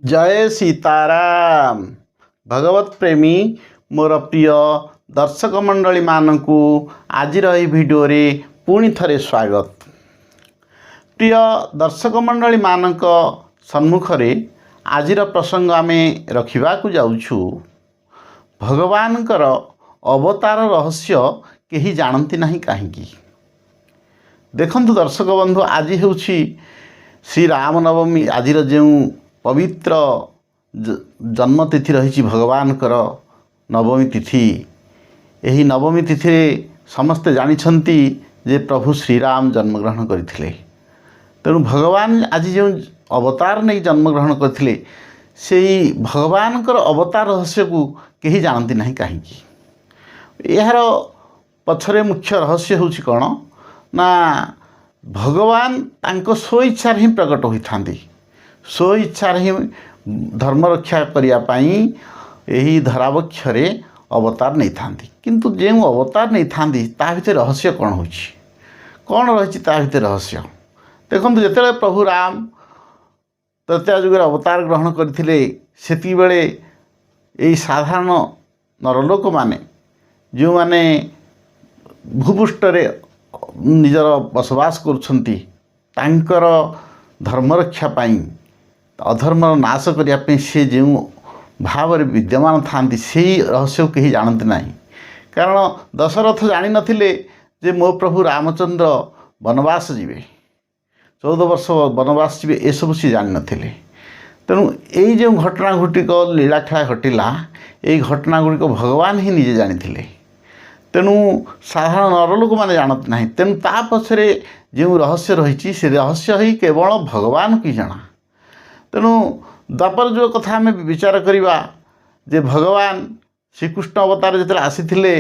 जय सीताराम। भगवत प्रेमी मोर प्रिय दर्शक मंडली मानकु आज भिडियो रे पुणी थरे स्वागत। प्रिय दर्शक मंडली मानक सम्मुखरे आजिर प्रसंग आमे रखिबाकु जाउछु। भगवानकर अवतार रहस्य केही जानती नहीं काहींकी। देखंतु दर्शक बंधु, आज हेउछि श्री रामनवमी। आजिर जो पवित्र जन्मतिथि रही भगवानकर नवमी तिथि। यही नवमी तिथि रे समस्ते जानिछंती जे प्रभु श्रीराम जन्मग्रहण करथिले। तेणु भगवान आज जो अवतार नहीं जन्मग्रहण करथिले, सेही भगवानकर अवतार रहस्य को केही जानती नहीं काहींकी। यार पछरे मुख्य रहस्य होछि कौन ना, भगवान तांको स्वेच्छा ही प्रकट होइथांती। स्वेच्छा ही धर्म रक्षा करने यही धरावक्षरे अवतार नहीं थांती। किंतु जो अवतार नहीं थांती ता भीतर रहस्य कौन होछि, कौन रही ता भीतर रहस्य देखो। जिते प्रभु राम त्रेता युग अवतार ग्रहण करथिले, सेति बेले यही साधारण नरलोक माने जो माने भूपृष्ठरे निजर बसवास करुछंती, तांकर धर्म रक्षा पाई, अधर्म नाश करने से जो भाव विद्यमान थांती से रहस्य कहीं जानते नहीं। कारण दशरथ जानी नथिले जे मो प्रभु रामचंद्र वनवास जीवे, 14 वर्ष वनवास जीवे, ए सब सी जानी नथिले। तेणु यही जो घटना घटिक लीलाखेला घटिला, यही घटना गुड़िक भगवान ही निजे जानी। तेणु साधारण नरलोक मैंने जानते ना। तेणु ता पछरे जो रहस्य रही से रहस्य ही केवल भगवान की जाना। तेणु द्वापर जो कथा आम विचार करवा जे भगवान श्रीकृष्ण अवतार जिते आसीथिले,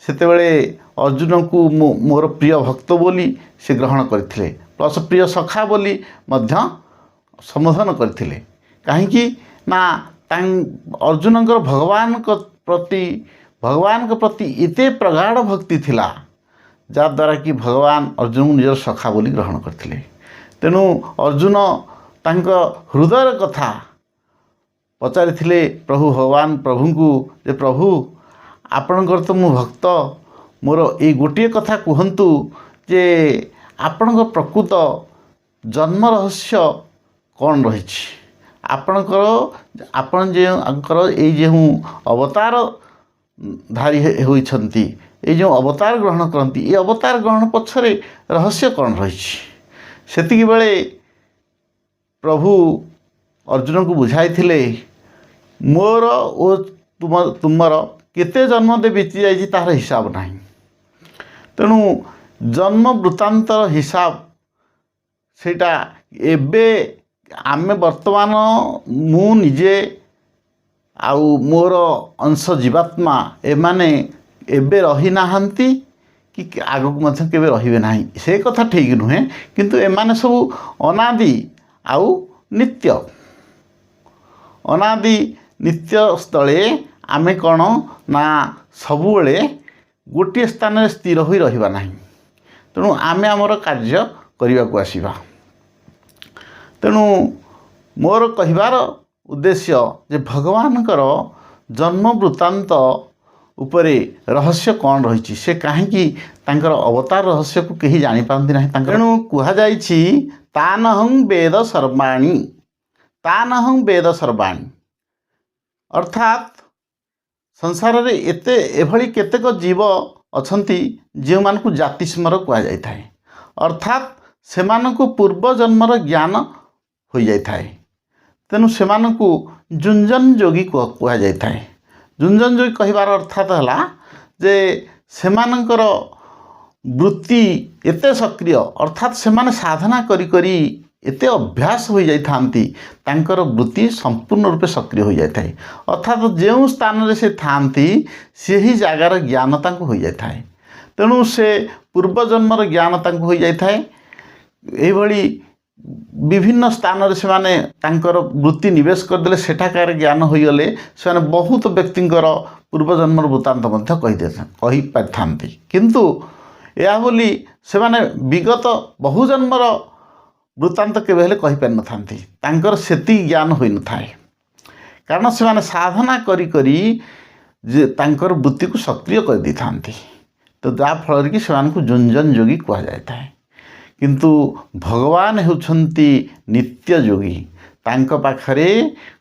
सेतेबेले अर्जुन को मोर प्रिय भक्त बोली से ग्रहण करथिले, प्लस प्रिय सखा बोली मध्य संबोधन करथिले। काहींकि ना अर्जुनकर भगवान के प्रति एते प्रगाढ़ भक्ति थिला जद्वारा कि भगवान अर्जुन को निजर सखा बोली ग्रहण करथिले। तेणु अर्जुन तांक हृदय कथा पचारिथिले प्रभु भगवान प्रभु को, जे प्रभु आपणकर तो मु भक्त, मोर ये गोटे कथा कहतु जे आपणकर प्रकृत जन्म रहस्य कौन रही, आपण जो अवतार धारी होइछंती, ये जो अवतार ग्रहण करती, ये अवतार ग्रहण पछरे रहस्य कौन रही। सेतिकी बेले प्रभु अर्जुन को बुझाई थिले, मोर ओ तुमर केते जन्म दे बीती जाइछि तार हिसाब नहीं। तेणु जन्म वृत्तांतर हिसाब सेटा एबे आमे वर्तमान मु निजे आउ मोर अंश जीवात्मा एमाने एबे रही नाहंती कि आगक मध्य केबे रहिबे नाही, से कथा ठीक नुहे। किंतु एमाने सब अनादि आउ नित्य, अनादि नित्य स्थले आमे कौन ना सबुबले गोटे स्थान स्थिर होई रहिबा नाही। तेणु आमे आमर कार्य करने को आसीबा। तेणु मोर कहिबार उद्देश्य जे भगवानकर जन्म वृत्तांत उपरे रहस्य कौन रही, से कहीं तांकर अवतार रहस्य को कहीं जानी पारती नहीं। तेणु कहा जाइछि तानहं वेद सर्वाणी, तानहं वेद सर्वाणी। अर्थात संसार रे एते एभली केतेक जीव अछंती जो मान को जाति स्मर कहा जाय थाए। अर्थात सेमानकु पूर्व जन्मर ज्ञान हो जाय थाए। तेणु सेमानकु जुंजन जोगी कहा जाय थाए। जुंजन जोगी कहिबार अर्थात हला जे सेमानकर वृत्ति एते सक्रिय, अर्थात सेमाने साधना करी करी एते अभ्यास हो जाय थांती, तांकर वृत्ति संपूर्ण रूपे सक्रिय हो जाय थाए। अर्थात जो स्थान रे से थांती से ही जगार ज्ञान तांको हो जाय थाए। तेणु से पूर्व जन्मर ज्ञान तांको हो जाय थाए। एही भली विभिन्न स्थान रे से माने तांकर वृत्ति निवेश करदेले सेठाकार ज्ञान हो गले से माने बहुत व्यक्तिंकर पूर्व जन्मर वृत्तांत मध्य कही पारिथांती। किंतु या बोली से माने विगत बहु जन्मर वृत्तांत केबे हेले कहि पारि नथांती, तांकर सेति ज्ञान होई नथाए। କାରଣ ସେମାନେ ସାଧନା କରି କରି ଯେ ତାଙ୍କର ବୃତ୍ତିକୁ ସକ୍ରିୟ କରିଦେଇଥାନ୍ତି। ତ ଯାହାଫଳରେ କି ସେମାନଙ୍କୁ ଯୁଞ୍ଜନ ଯୋଗୀ କୁହାଯାଇଥାଏ। କିନ୍ତୁ ଭଗବାନ ହେଉଛନ୍ତି ନିତ୍ୟ ଯୋଗୀ। ତାଙ୍କ ପାଖରେ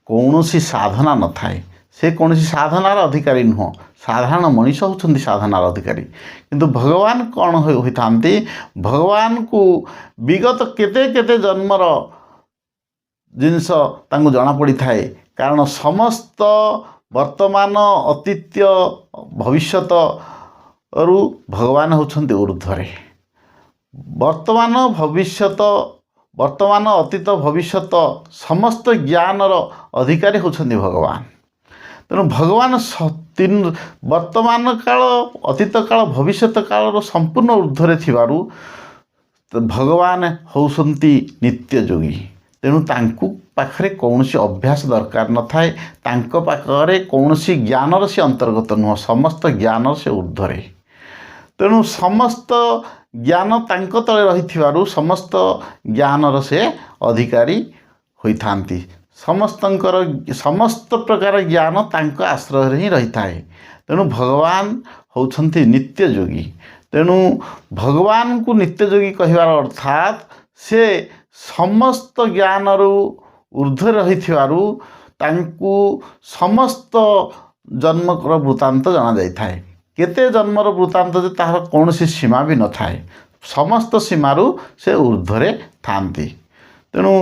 କୌଣସି ସାଧନା ନଥାଏ। ସେ କୌଣସି ସାଧନାର ଅଧିକାରୀ ନୁହଁ। ସାଧାରଣ ମଣିଷ ହେଉଛନ୍ତି ସାଧନାର ଅଧିକାରୀ। କିନ୍ତୁ ଭଗବାନ କ'ଣ ହୋଇଥାନ୍ତି? ଭଗବାନଙ୍କୁ ବିଗତ କେତେ କେତେ ଜନ୍ମର ଜିନିଷ ତାଙ୍କୁ ଜଣାପଡ଼ିଥାଏ। କାରଣ ସମସ୍ତ ବର୍ତ୍ତମାନ ଅତୀତ ଭବିଷ୍ୟତରୁ ଭଗବାନ ହେଉଛନ୍ତି ଊର୍ଦ୍ଧ୍ୱରେ। ବର୍ତ୍ତମାନ ଅତୀତ ଭବିଷ୍ୟତ ସମସ୍ତ ଜ୍ଞାନର ଅଧିକାରୀ ହେଉଛନ୍ତି ଭଗବାନ। ତେଣୁ ଭଗବାନ ବର୍ତ୍ତମାନ କାଳ, ଅତୀତ କାଳ, ଭବିଷ୍ୟତ କାଳର ସମ୍ପୂର୍ଣ୍ଣ ଊର୍ଦ୍ଧ୍ୱରେ ଥିବାରୁ ଭଗବାନ ହେଉଛନ୍ତି ନିତ୍ୟ ଯୋଗୀ। ତେଣୁ ତାଙ୍କୁ ପାଖରେ କୌଣସି ଅଭ୍ୟାସ ଦରକାର ନଥାଏ। ତାଙ୍କ ପାଖରେ କୌଣସି ଜ୍ଞାନର ସେ ଅନ୍ତର୍ଗତ ନୁହଁ। ସମସ୍ତ ଜ୍ଞାନର ସେ ଊର୍ଦ୍ଧ୍ୱରେ। ତେଣୁ ସମସ୍ତ ଜ୍ଞାନ ତାଙ୍କ ତଳେ ରହିଥିବାରୁ ସମସ୍ତ ଜ୍ଞାନର ସେ ଅଧିକାରୀ ହୋଇଥାନ୍ତି। ସମସ୍ତ ପ୍ରକାର ଜ୍ଞାନ ତାଙ୍କ ଆଶ୍ରୟରେ ହିଁ ରହିଥାଏ। ତେଣୁ ଭଗବାନ ହେଉଛନ୍ତି ନିତ୍ୟ ଯୋଗୀ। ତେଣୁ ଭଗବାନଙ୍କୁ ନିତ୍ୟ ଯୋଗୀ କହିବାର ଅର୍ଥାତ୍ ସେ ସମସ୍ତ ଜ୍ଞାନରୁ ଊର୍ଦ୍ଧ୍ୱରେ ରହିଥିବାରୁ ତାଙ୍କୁ ସମସ୍ତ ଜନ୍ମର ବୃତ୍ତାନ୍ତ ଜଣାଯାଇଥାଏ। କେତେ ଜନ୍ମର ବୃତ୍ତାନ୍ତ ଯେ ତାହାର କୌଣସି ସୀମା ବି ନଥାଏ। ସମସ୍ତ ସୀମାରୁ ସେ ଊର୍ଦ୍ଧ୍ୱରେ ଥାନ୍ତି। ତେଣୁ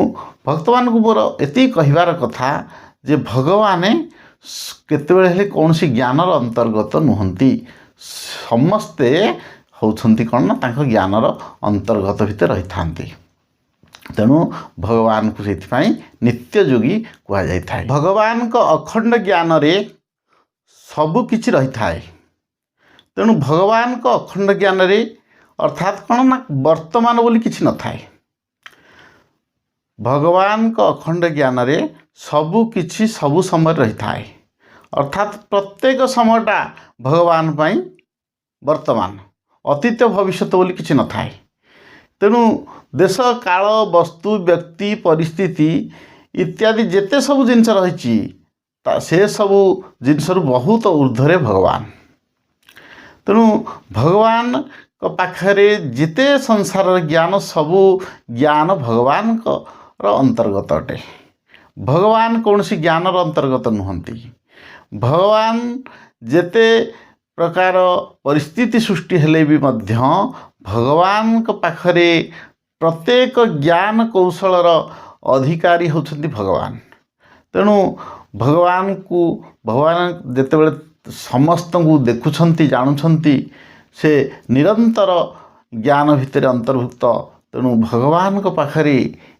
ଭକ୍ତମାନଙ୍କୁ ମୋର ଏତିକି କହିବାର କଥା ଯେ ଭଗବାନ କେତେବେଳେ ହେଲେ କୌଣସି ଜ୍ଞାନର ଅନ୍ତର୍ଗତ ନୁହନ୍ତି। ସମସ୍ତେ ହେଉଛନ୍ତି କ'ଣ ନା ତାଙ୍କ ଜ୍ଞାନର ଅନ୍ତର୍ଗତ ଭିତରେ ରହିଥାନ୍ତି। ତେଣୁ ଭଗବାନଙ୍କୁ ସେଥିପାଇଁ ନିତ୍ୟ ଯୋଗୀ କୁହାଯାଇଥାଏ। ଭଗବାନଙ୍କ ଅଖଣ୍ଡ ଜ୍ଞାନରେ ସବୁ କିଛି ରହିଥାଏ। ତେଣୁ ଭଗବାନଙ୍କ ଅଖଣ୍ଡ ଜ୍ଞାନରେ ଅର୍ଥାତ୍ କ'ଣ ନା ବର୍ତ୍ତମାନ ବୋଲି କିଛି ନଥାଏ। ଭଗବାନଙ୍କ ଅଖଣ୍ଡ ଜ୍ଞାନରେ ସବୁ କିଛି ସବୁ ସମୟରେ ରହିଥାଏ। ଅର୍ଥାତ୍ ପ୍ରତ୍ୟେକ ସମୟଟା ଭଗବାନ ପାଇଁ ବର୍ତ୍ତମାନ। ଅତୀତ ଭବିଷ୍ୟତ ବୋଲି କିଛି ନଥାଏ। ତେଣୁ ଦେଶ, କାଳ, ବସ୍ତୁ, ବ୍ୟକ୍ତି, ପରିସ୍ଥିତି ଇତ୍ୟାଦି ଯେତେ ସବୁ ଜିନିଷ ରହିଛି ସେସବୁ ଜିନିଷରୁ ବହୁତ ଊର୍ଦ୍ଧ୍ୱରେ ଭଗବାନ। ତେଣୁ ଭଗବାନଙ୍କ ପାଖରେ ଯେତେ ସଂସାରର ଜ୍ଞାନ, ସବୁ ଜ୍ଞାନ ଭଗବାନଙ୍କର ଅନ୍ତର୍ଗତ ଅଟେ। ଭଗବାନ କୌଣସି ଜ୍ଞାନର ଅନ୍ତର୍ଗତ ନୁହନ୍ତି। ଭଗବାନ ଯେତେ ପ୍ରକାର ପରିସ୍ଥିତି ସୃଷ୍ଟି ହେଲେ ବି ମଧ୍ୟ ଭଗବାନଙ୍କ ପାଖରେ ପ୍ରତ୍ୟେକ ଜ୍ଞାନ କୌଶଳର ଅଧିକାରୀ ହେଉଛନ୍ତି ଭଗବାନ। ତେଣୁ ଭଗବାନ ଯେତେବେଳେ ସମସ୍ତଙ୍କୁ ଦେଖୁଛନ୍ତି, ଜାଣୁଛନ୍ତି, ସେ ନିରନ୍ତର ଜ୍ଞାନ ଭିତରେ ଅନ୍ତର୍ଭୁକ୍ତ। ତେଣୁ ଭଗବାନଙ୍କ ପାଖରେ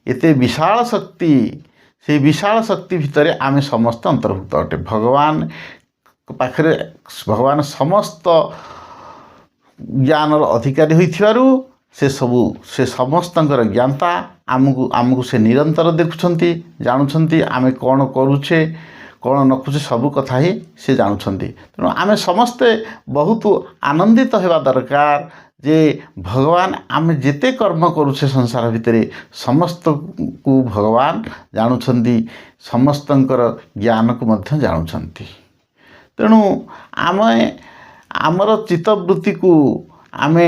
ଏତେ ବିଶାଳ ଶକ୍ତି, ସେହି ବିଶାଳ ଶକ୍ତି ଭିତରେ ଆମେ ସମସ୍ତେ ଅନ୍ତର୍ଭୁକ୍ତ ଅଟେ। ଭଗବାନଙ୍କ ପାଖରେ ଭଗବାନ ସମସ୍ତ ଜ୍ଞାନର ଅଧିକାରୀ ହୋଇଥିବାରୁ ସେ ସମସ୍ତଙ୍କର ଜ୍ଞାତା। ଆମକୁ ସେ ନିରନ୍ତର ଦେଖୁଛନ୍ତି, ଜାଣୁଛନ୍ତି। ଆମେ କ'ଣ କରୁଛେ, କ'ଣ ନଖୁଛେ, ସବୁ କଥା ହିଁ ସେ ଜାଣୁଛନ୍ତି। ତେଣୁ ଆମେ ସମସ୍ତେ ବହୁତ ଆନନ୍ଦିତ ହେବା ଦରକାର ଯେ ଭଗବାନ ଆମେ ଯେତେ କର୍ମ କରୁଛେ ସଂସାର ଭିତରେ ସମସ୍ତଙ୍କୁ ଭଗବାନ ଜାଣୁଛନ୍ତି, ସମସ୍ତଙ୍କର ଜ୍ଞାନକୁ ମଧ୍ୟ ଜାଣୁଛନ୍ତି। ତେଣୁ ଆମର ଚିତ୍ତବୃତ୍ତିକୁ ଆମେ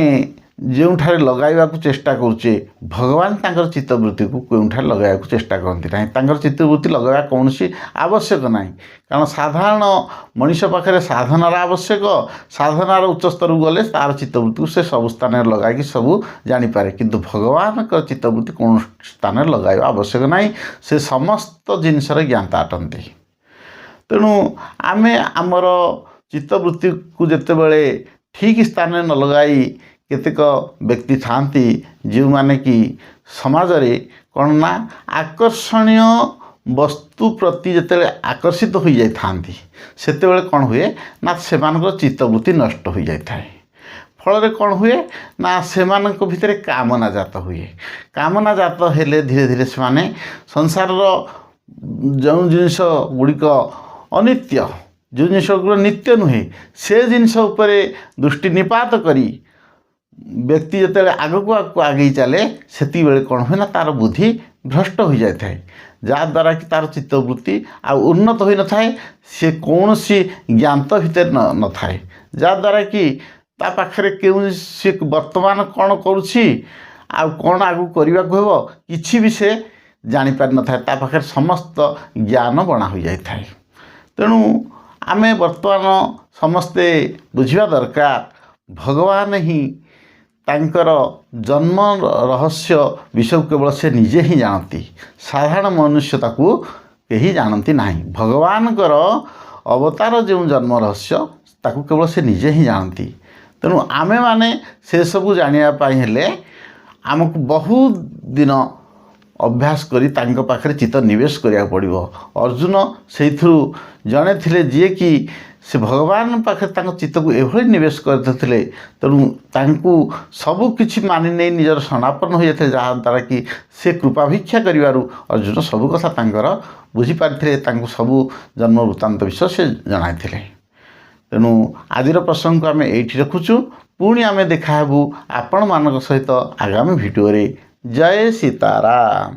ଯେଉଁଠାରେ ଲଗାଇବାକୁ ଚେଷ୍ଟା କରୁଛେ, ଭଗବାନ ତାଙ୍କର ଚିତ୍ତବୃତ୍ତିକୁ କେଉଁଠାରେ ଲଗାଇବାକୁ ଚେଷ୍ଟା କରନ୍ତି ନାହିଁ। ତାଙ୍କର ଚିତ୍ତବୃତ୍ତି ଲଗାଇବା କୌଣସି ଆବଶ୍ୟକ ନାହିଁ। କାରଣ ସାଧାରଣ ମଣିଷ ପାଖରେ ସାଧନାର ଆବଶ୍ୟକ। ସାଧନାର ଉଚ୍ଚସ୍ତରକୁ ଗଲେ ତା'ର ଚିତ୍ତବୃତ୍ତିକୁ ସେ ସବୁ ସ୍ଥାନରେ ଲଗାଇକି ସବୁ ଜାଣିପାରେ। କିନ୍ତୁ ଭଗବାନଙ୍କର ଚିତ୍ତବୃତ୍ତି କୌଣସି ସ୍ଥାନରେ ଲଗାଇବା ଆବଶ୍ୟକ ନାହିଁ। ସେ ସମସ୍ତ ଜିନିଷର ଜ୍ଞାତା ଅଟନ୍ତି। ତେଣୁ ଆମେ ଆମର ଚିତ୍ତବୃତ୍ତିକୁ ଯେତେବେଳେ ଠିକ୍ ସ୍ଥାନରେ ନ ଲଗାଇ, କେତେକ ବ୍ୟକ୍ତି ଥାଆନ୍ତି ଯେଉଁମାନେ କି ସମାଜରେ କ'ଣ ନା ଆକର୍ଷଣୀୟ ବସ୍ତୁ ପ୍ରତି ଯେତେବେଳେ ଆକର୍ଷିତ ହୋଇଯାଇଥାନ୍ତି, ସେତେବେଳେ କ'ଣ ହୁଏ ନା ସେମାନଙ୍କର ଚିତ୍ତବୃତ୍ତି ନଷ୍ଟ ହୋଇଯାଇଥାଏ। ଫଳରେ କ'ଣ ହୁଏ ନା ସେମାନଙ୍କ ଭିତରେ କାମନା ଜାତ ହୁଏ। କାମନା ଜାତ ହେଲେ ଧୀରେ ଧୀରେ ସେମାନେ ସଂସାରର ଯେଉଁ ଜିନିଷ ଗୁଡ଼ିକ ଅନିତ୍ୟ, ଯେଉଁ ଜିନିଷଗୁଡ଼ିକ ନିତ୍ୟ ନୁହେଁ, ସେ ଜିନିଷ ଉପରେ ଦୃଷ୍ଟି ନିପାତ କରି ବ୍ୟକ୍ତି ଯେତେବେଳେ ଆଗକୁ ଆଗକୁ ଆଗେଇ ଚାଲେ ସେତିକିବେଳେ କ'ଣ ହୁଏ ନା ତା'ର ବୁଦ୍ଧି ଭ୍ରଷ୍ଟ ହୋଇଯାଇଥାଏ, ଯାହାଦ୍ୱାରା କି ତା'ର ଚିତ୍ତବୃତ୍ତି ଆଉ ଉନ୍ନତ ହୋଇନଥାଏ। ସେ କୌଣସି ଜ୍ଞାତ ଭିତରେ ନଥାଏ, ଯାହାଦ୍ୱାରା କି ତା ପାଖରେ ସେ ବର୍ତ୍ତମାନ କ'ଣ କରୁଛି ଆଉ କ'ଣ ଆଗକୁ କରିବାକୁ ହେବ କିଛି ବି ସେ ଜାଣିପାରିନଥାଏ। ତା ପାଖରେ ସମସ୍ତ ଜ୍ଞାନ ବଣା ହୋଇଯାଇଥାଏ। ତେଣୁ ଆମେ ବର୍ତ୍ତମାନ ସମସ୍ତେ ବୁଝିବା ଦରକାର, ଭଗବାନ ହିଁ ତାଙ୍କର ଜନ୍ମ ରହସ୍ୟ ବିଷୟକୁ କେବଳ ସେ ନିଜେ ହିଁ ଜାଣନ୍ତି। ସାଧାରଣ ମନୁଷ୍ୟ ତାକୁ କେହି ଜାଣନ୍ତି ନାହିଁ। ଭଗବାନଙ୍କର ଅବତାର ଯେଉଁ ଜନ୍ମ ରହସ୍ୟ ତାକୁ କେବଳ ସେ ନିଜେ ହିଁ ଜାଣନ୍ତି। ତେଣୁ ଆମେମାନେ ସେସବୁ ଜାଣିବା ପାଇଁ ହେଲେ ଆମକୁ ବହୁତ ଦିନ ଅଭ୍ୟାସ କରି ତାଙ୍କ ପାଖରେ ଚିତ୍ତ ନିବେଶ କରିବାକୁ ପଡ଼ିବ। ଅର୍ଜୁନ ସେଇଥିରୁ ଜଣେ ଥିଲେ ଯିଏକି ସେ ଭଗବାନ ପାଖରେ ତାଙ୍କ ଚିତ୍ତକୁ ଏଭଳି ନିବେଶ କରିଥିଲେ, ତେଣୁ ତାଙ୍କୁ ସବୁ କିଛି ମାନି ନେଇ ନିଜର ସମାପନ ହୋଇଯାଇଥିଲେ, ଯାହାଦ୍ୱାରା କି ସେ କୃପା ଭିକ୍ଷା କରିବାରୁ ଅର୍ଜୁନ ସବୁ କଥା ତାଙ୍କର ବୁଝିପାରିଥିଲେ, ତାଙ୍କୁ ସବୁ ଜନ୍ମ ବୃତ୍ତାନ୍ତ ବିଷୟ ସେ ଜଣାଇଥିଲେ। ତେଣୁ ଆଜିର ପ୍ରସଙ୍ଗକୁ ଆମେ ଏଇଠି ରଖୁଛୁ। ପୁଣି ଆମେ ଦେଖା ହେବୁ ଆପଣମାନଙ୍କ ସହିତ ଆଗାମୀ ଭିଡ଼ିଓରେ। ଜୟ ସୀତାରାମ।